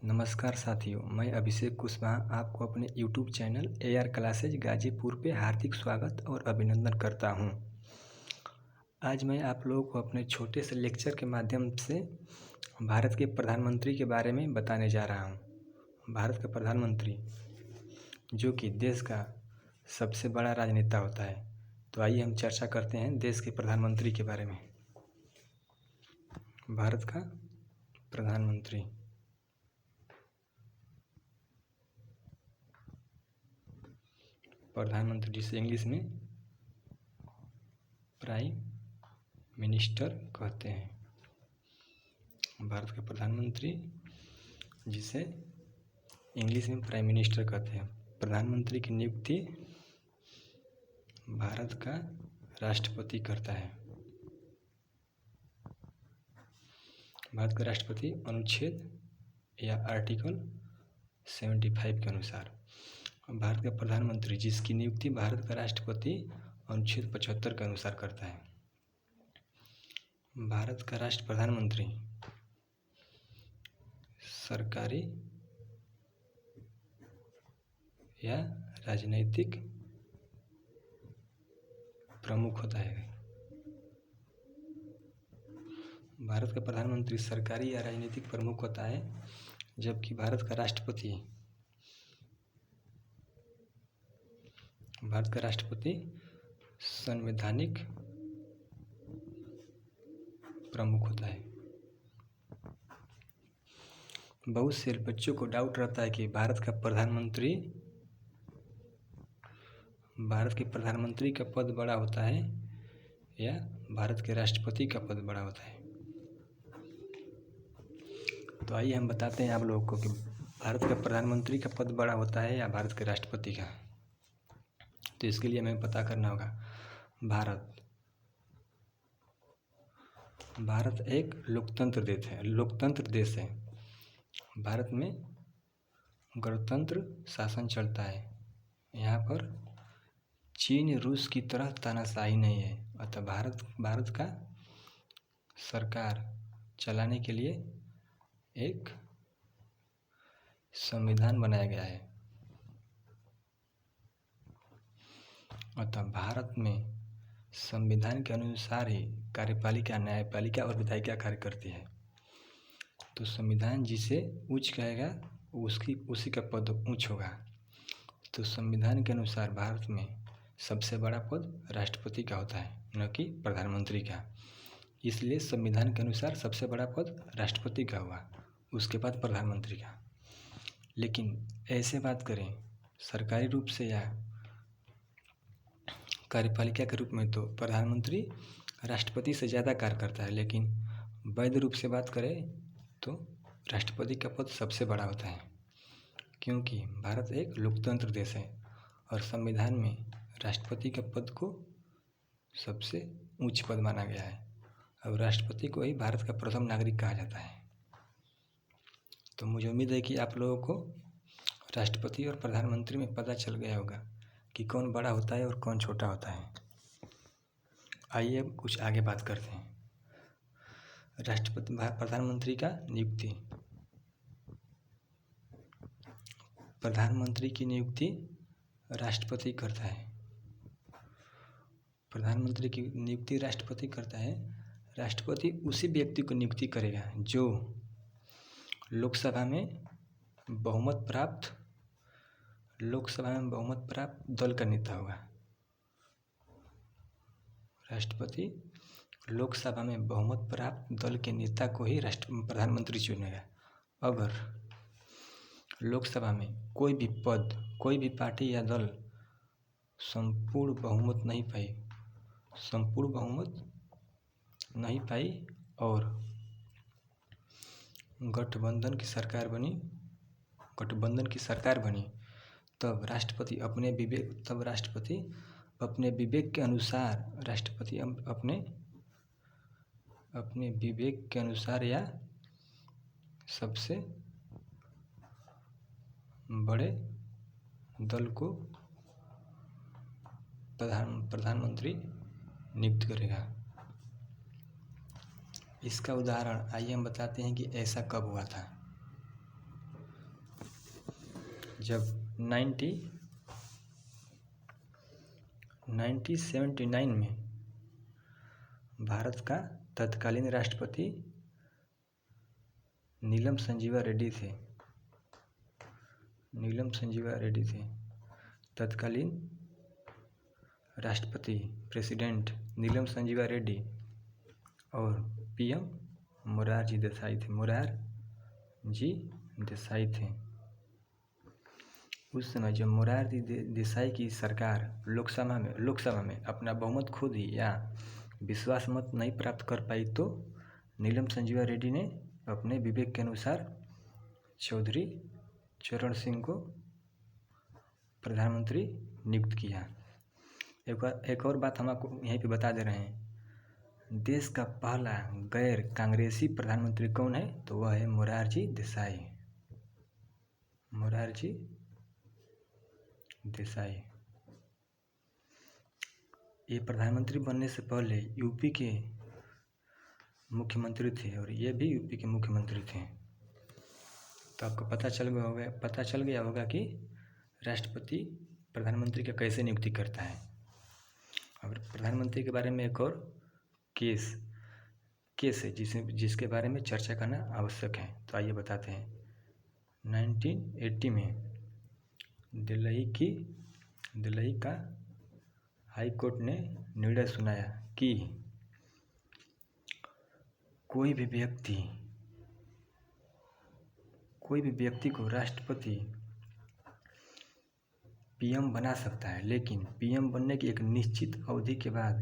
नमस्कार साथियों, मैं अभिषेक कुशवाहा आपको अपने YouTube channel AR classes Ghazipur पे हार्दिक स्वागत और अभिनंदन करता हूं। आज मैं आप लोगों को अपने छोटे से लेक्चर के माध्यम से भारत के प्रधानमंत्री के बारे में बताने जा रहा हूं। भारत का प्रधानमंत्री जो कि देश का सबसे बड़ा राजनेता होता है। तो आइए हम चर्चा करते हैं देश के प्रधानमंत्री के बारे में। भारत का प्रधानमंत्री जिसे इंग्लिश में प्राइम मिनिस्टर कहते हैं। भारत का प्रधानमंत्री जिसे इंग्लिश में प्राइम मिनिस्टर कहते हैं। प्रधानमंत्री की नियुक्ति भारत का राष्ट्रपति करता है। भारत का राष्ट्रपति अनुच्छेद या आर्टिकल 75 के अनुसार। भारत का प्रधानमंत्री जिसकी नियुक्ति भारत का राष्ट्रपति अनुच्छेद 75 के अनुसार करता है। भारत का प्रधानमंत्री सरकारी या राजनैतिक प्रमुख होता है। भारत का प्रधानमंत्री सरकारी या राजनीतिक प्रमुख होता है, जबकि भारत का राष्ट्रपति संवैधानिक प्रमुख होता है। बहुत से बच्चों को डाउट रहता है कि भारत के प्रधानमंत्री का पद बड़ा होता है या भारत के राष्ट्रपति का पद बड़ा होता है। तो आइए हम बताते हैं आप लोगों को कि भारत का प्रधानमंत्री का पद बड़ा होता है या भारत के राष्ट्रपति का। तो इसके लिए हमें पता करना होगा। भारत एक लोकतंत्र देश है। भारत में गणतंत्र शासन चलता है। यहाँ पर चीन रूस की तरह तानाशाही नहीं है। अतः भारत का सरकार चलाने के लिए एक संविधान बनाया गया है। अतः भारत में संविधान के अनुसार ही कार्यपालिका, न्यायपालिका और विधायिका कार्य करती है। तो संविधान जिसे उच्च कहेगा उसी का पद उच्च होगा। तो संविधान के अनुसार भारत में सबसे बड़ा पद राष्ट्रपति का होता है, न कि प्रधानमंत्री का। इसलिए संविधान के अनुसार सबसे बड़ा पद राष्ट्रपति का हुआ, उसके बाद प्रधानमंत्री का। लेकिन ऐसे बात करें सरकारी रूप से या कार्यपालिका के रूप में, तो प्रधानमंत्री राष्ट्रपति से ज़्यादा कार्य करता है। लेकिन वैध रूप से बात करें तो राष्ट्रपति का पद सबसे बड़ा होता है, क्योंकि भारत एक लोकतंत्र देश है और संविधान में राष्ट्रपति के पद को सबसे उच्च पद माना गया है। और राष्ट्रपति को ही भारत का प्रथम नागरिक कहा जाता है। तो मुझे उम्मीद है कि आप लोगों को राष्ट्रपति और प्रधानमंत्री में पता चल गया होगा कि कौन बड़ा होता है और कौन छोटा होता है। आइए अब कुछ आगे बात करते हैं। प्रधानमंत्री का नियुक्ति। प्रधानमंत्री की नियुक्ति राष्ट्रपति करता है। प्रधानमंत्री की नियुक्ति राष्ट्रपति करता है। राष्ट्रपति उसी व्यक्ति को नियुक्ति करेगा जो लोकसभा में बहुमत प्राप्त दल का नेता होगा। राष्ट्रपति लोकसभा में बहुमत प्राप्त दल के नेता को ही प्रधानमंत्री चुनेगा। अगर लोकसभा में कोई भी पार्टी या दल संपूर्ण बहुमत नहीं पाई और गठबंधन की सरकार बनी, तब राष्ट्रपति अपने विवेक के अनुसार या सबसे बड़े दल को प्रधानमंत्री नियुक्त करेगा। इसका उदाहरण आइए हम बताते हैं कि ऐसा कब हुआ था। जब 1979 में भारत का तत्कालीन राष्ट्रपति नीलम संजीवा रेड्डी थे। तत्कालीन राष्ट्रपति प्रेसिडेंट नीलम संजीवा रेड्डी और पीएम मोरारजी देसाई थे। उस समय जब मोरारजी देसाई की सरकार लोकसभा में अपना बहुमत खो दी या विश्वास मत नहीं प्राप्त कर पाई, तो नीलम संजीवा रेड्डी ने अपने विवेक के अनुसार चौधरी चरण सिंह को प्रधानमंत्री नियुक्त किया। एक और बात हम आपको यहीं पे बता दे रहे हैं, देश का पहला गैर कांग्रेसी प्रधानमंत्री कौन है, तो वह है मोरारजी देसाई। ये प्रधानमंत्री बनने से पहले यूपी के मुख्यमंत्री थे और ये भी यूपी के मुख्यमंत्री थे। तो आपको पता चल गया होगा कि राष्ट्रपति प्रधानमंत्री का कैसे नियुक्ति करता है। और प्रधानमंत्री के बारे में एक और केस है जिसके बारे में चर्चा करना आवश्यक है। तो आइए बताते हैं। 1980 में दिल्ली का हाई कोर्ट ने निर्णय सुनाया कि कोई भी व्यक्ति को राष्ट्रपति पीएम बना सकता है, लेकिन पीएम बनने की एक निश्चित अवधि के बाद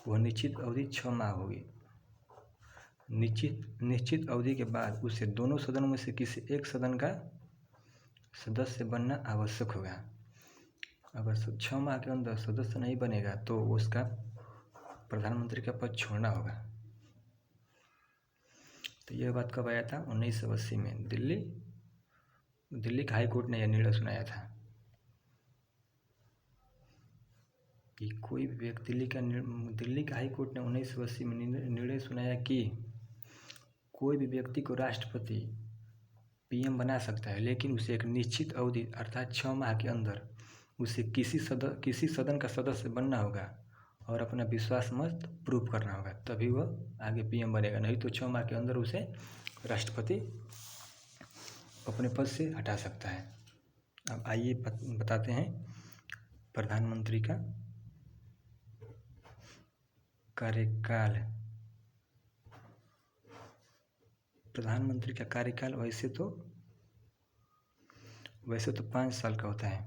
वह निश्चित अवधि 6 माह होगी। निश्चित अवधि के बाद उसे दोनों सदनों में से किसी एक सदन का सदस्य बनना आवश्यक होगा। अगर 6 माह के अंदर सदस्य नहीं बनेगा तो उसका प्रधानमंत्री का पद छोड़ना होगा। तो यह बात कब आया था? 1980 में दिल्ली का हाई कोर्ट ने यह निर्णय सुनाया था कि कोई भी व्यक्ति दिल्ली का हाई कोर्ट ने 1980 में निर्णय सुनाया कि कोई भी व्यक्ति को राष्ट्रपति पीएम बना सकता है, लेकिन उसे एक निश्चित अवधि अर्थात 6 माह के अंदर उसे किसी सदन का सदस्य बनना होगा और अपना विश्वास मत प्रूव करना होगा, तभी वह आगे पीएम बनेगा। नहीं तो 6 माह के अंदर उसे राष्ट्रपति अपने पद से हटा सकता है। अब आइए बताते हैं प्रधानमंत्री का कार्यकाल। प्रधानमंत्री का कार्यकाल वैसे तो 5 साल का होता है,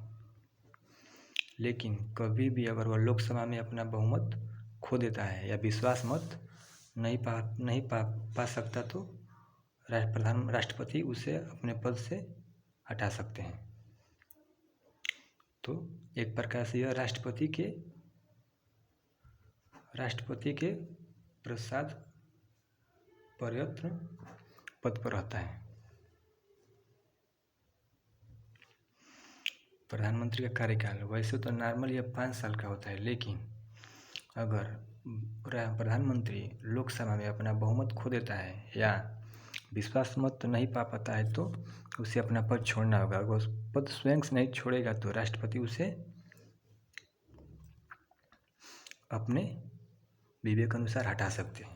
लेकिन कभी भी अगर वह लोकसभा में अपना बहुमत खो देता है या विश्वास मत नहीं पा सकता, तो राष्ट्रपति उसे अपने पद से हटा सकते हैं। तो एक प्रकार से यह राष्ट्रपति के प्रसाद प्रयत्न पद पर रहता है। प्रधानमंत्री का कार्यकाल वैसे तो नॉर्मल यह 5 साल का होता है, लेकिन अगर प्रधानमंत्री लोकसभा में अपना बहुमत खो देता है या विश्वास मत नहीं पा पाता है, तो उसे अपना पद छोड़ना होगा। अगर उस पद स्वयं से नहीं छोड़ेगा तो राष्ट्रपति उसे अपने विवेक अनुसार हटा सकते हैं।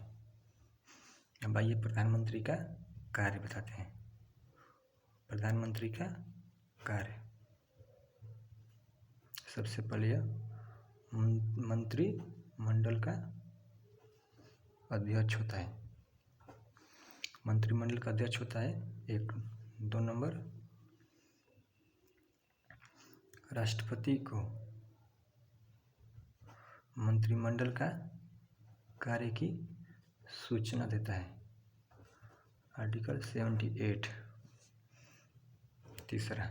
अब आइए प्रधानमंत्री का कार्य बताते हैं। प्रधानमंत्री का कार्य, सबसे पहले यह मंत्रिमंडल का अध्यक्ष होता है। मंत्रिमंडल का अध्यक्ष होता है 2 नंबर, राष्ट्रपति को मंत्रिमंडल का कार्य की सूचना देता है, आर्टिकल 78। तीसरा,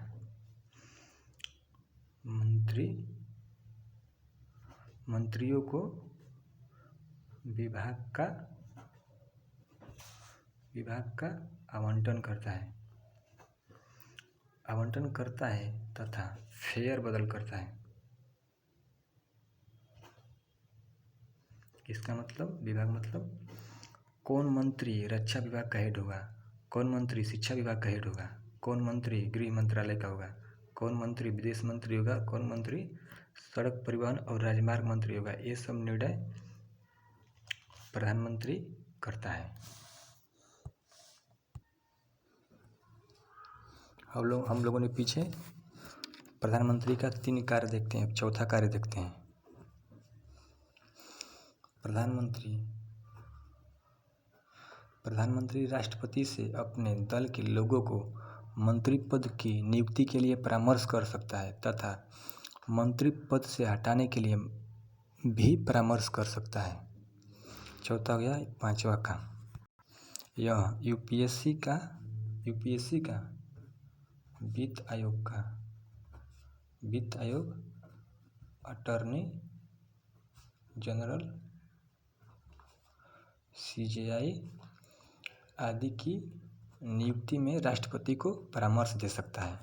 मंत्रियों को विभाग का आवंटन करता है तथा फेर बदल करता है। इसका मतलब विभाग मतलब कौन मंत्री रक्षा विभाग का हेड होगा, कौन मंत्री शिक्षा विभाग का हेड होगा, कौन मंत्री गृह मंत्रालय का होगा, कौन मंत्री विदेश मंत्री होगा, कौन मंत्री सड़क परिवहन और राजमार्ग मंत्री होगा। ये सब निर्णय प्रधानमंत्री करता है। हम लोगों ने पीछे प्रधानमंत्री का 3 कार्य देखते हैं, चौथा कार्य देखते हैं। प्रधानमंत्री राष्ट्रपति से अपने दल के लोगों को मंत्री पद की नियुक्ति के लिए परामर्श कर सकता है तथा मंत्री पद से हटाने के लिए भी परामर्श कर सकता है। चौथा हो गया। 5वां काम, यह यूपीएससी का वित्त आयोग अटॉर्नी जनरल सीजेआई आदि की नियुक्ति में राष्ट्रपति को परामर्श दे सकता है।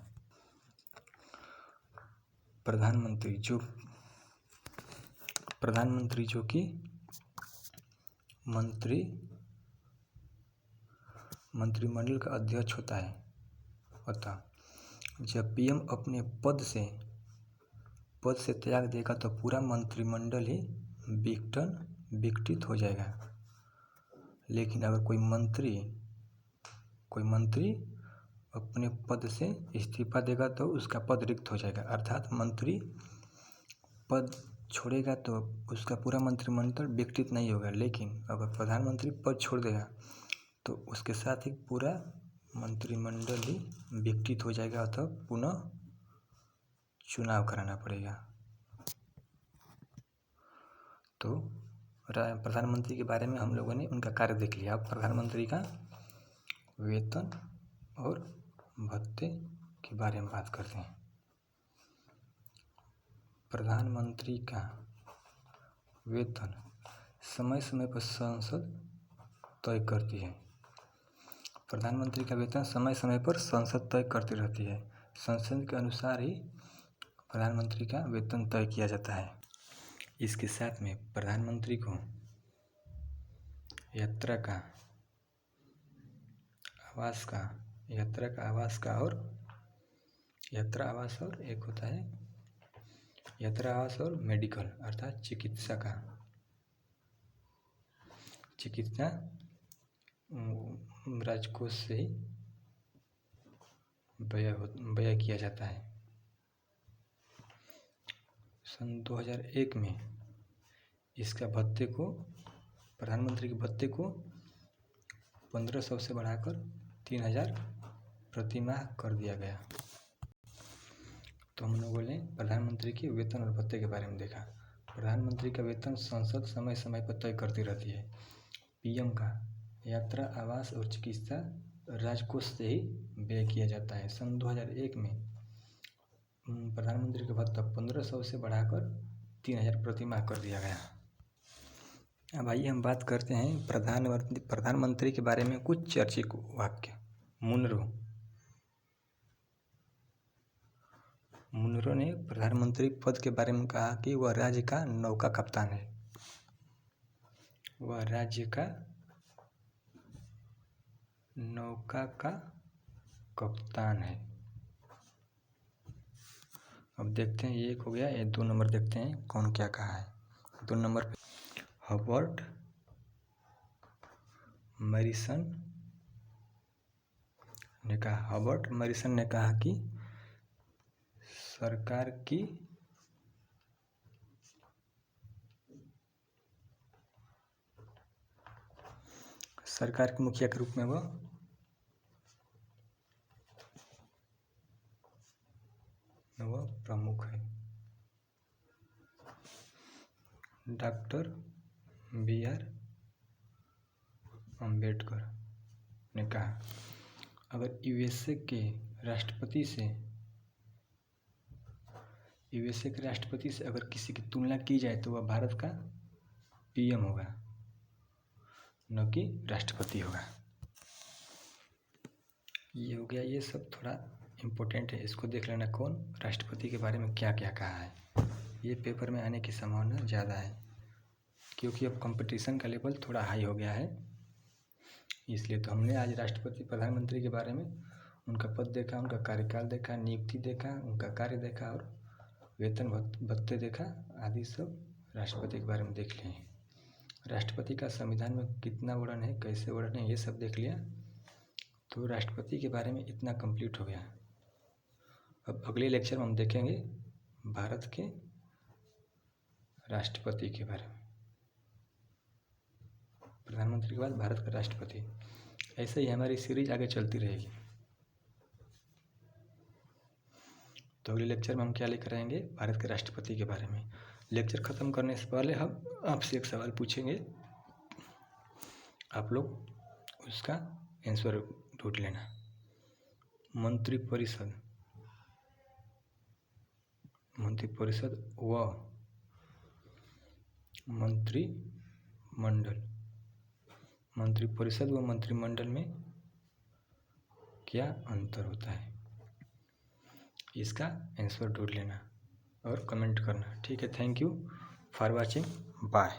प्रधानमंत्री जो कि मंत्रिमंडल का अध्यक्ष होता है। जब पीएम अपने पद से त्याग देगा तो पूरा मंत्रिमंडल ही विघटित हो जाएगा। लेकिन अगर कोई मंत्री अपने पद से इस्तीफा देगा तो उसका पद रिक्त हो जाएगा, अर्थात मंत्री पद छोड़ेगा तो उसका पूरा मंत्रिमंडल विघटित नहीं होगा। लेकिन अगर प्रधानमंत्री पद छोड़ देगा तो उसके साथ ही पूरा मंत्रिमंडल ही विघटित हो जाएगा, अतः पुनः चुनाव कराना पड़ेगा। तो प्रधानमंत्री के बारे में हम लोगों ने उनका कार्य देख लिया। अब प्रधानमंत्री का वेतन और भत्ते के बारे में बात करते हैं। प्रधानमंत्री का वेतन समय समय पर संसद तय करती है। प्रधानमंत्री का वेतन समय समय पर संसद तय करती रहती है। संसद के अनुसार ही प्रधानमंत्री का वेतन तय किया जाता है। इसके साथ में प्रधानमंत्री को यात्रा का आवास और एक होता है यात्रा आवास और मेडिकल, अर्थात चिकित्सा राजकोष से ही व्यय किया जाता है। सन 2001 में इसका प्रधानमंत्री के भत्ते को 1500 से बढ़ाकर 3000 प्रति माह कर दिया गया। तो हम लोगों ने प्रधानमंत्री के वेतन और भत्ते के बारे में देखा। प्रधानमंत्री का वेतन संसद समय समय पर तय करती रहती है। पीएम का यात्रा आवास और चिकित्सा राजकोष से ही व्यय किया जाता है। सन 2001 में प्रधानमंत्री का भत्ता 1500 से बढ़ाकर 3000 प्रति माह कर दिया गया। अब आइए हम बात करते हैं प्रधानमंत्री के बारे में कुछ चर्चित वाक्य। मुनरो ने प्रधानमंत्री पद के बारे में कहा कि वह राज्य का नौका कप्तान है। अब देखते हैं, ये एक हो गया। ये 2 नंबर देखते हैं कौन क्या कहा है। 2 नंबर पे हर्बर्ट मैरिसन ने कहा कि सरकार के मुखिया के रूप में वह प्रमुख है। डॉक्टर BR अम्बेडकर ने कहा, अगर यूएसए के राष्ट्रपति से अगर किसी की तुलना की जाए तो वह भारत का पीएम होगा, न कि राष्ट्रपति होगा। ये हो गया। ये सब थोड़ा इम्पोर्टेंट है, इसको देख लेना कौन राष्ट्रपति के बारे में क्या क्या कहा है। ये पेपर में आने की संभावना ज़्यादा है क्योंकि अब कंपटीशन का लेवल थोड़ा हाई हो गया है। इसलिए तो हमने आज राष्ट्रपति प्रधानमंत्री के बारे में उनका पद देखा, उनका कार्यकाल देखा, नियुक्ति देखा, उनका कार्य देखा और वेतन भत्ते देखा आदि सब राष्ट्रपति के बारे में देख लिए। राष्ट्रपति का संविधान में कितना वर्णन है, कैसे वर्णन है, ये सब देख लिया तो राष्ट्रपति के बारे में इतना कंप्लीट हो गया। अब अगले लेक्चर में हम देखेंगे भारत के राष्ट्रपति के बारे में। प्रधानमंत्री के बाद भारत का राष्ट्रपति, ऐसे ही हमारी सीरीज आगे चलती रहेगी। तो अगले लेक्चर में हम क्या लेकर आएंगे, भारत के राष्ट्रपति के बारे में। लेक्चर ख़त्म करने से पहले हम आपसे एक सवाल पूछेंगे, आप लोग उसका आंसर ढूंढ लेना। मंत्रिपरिषद व मंत्रिमंडल, मंत्रिपरिषद व मंत्रिमंडल में क्या अंतर होता है, इसका आंसर ढूंढ लेना और कमेंट करना। ठीक है, thank you for watching, bye.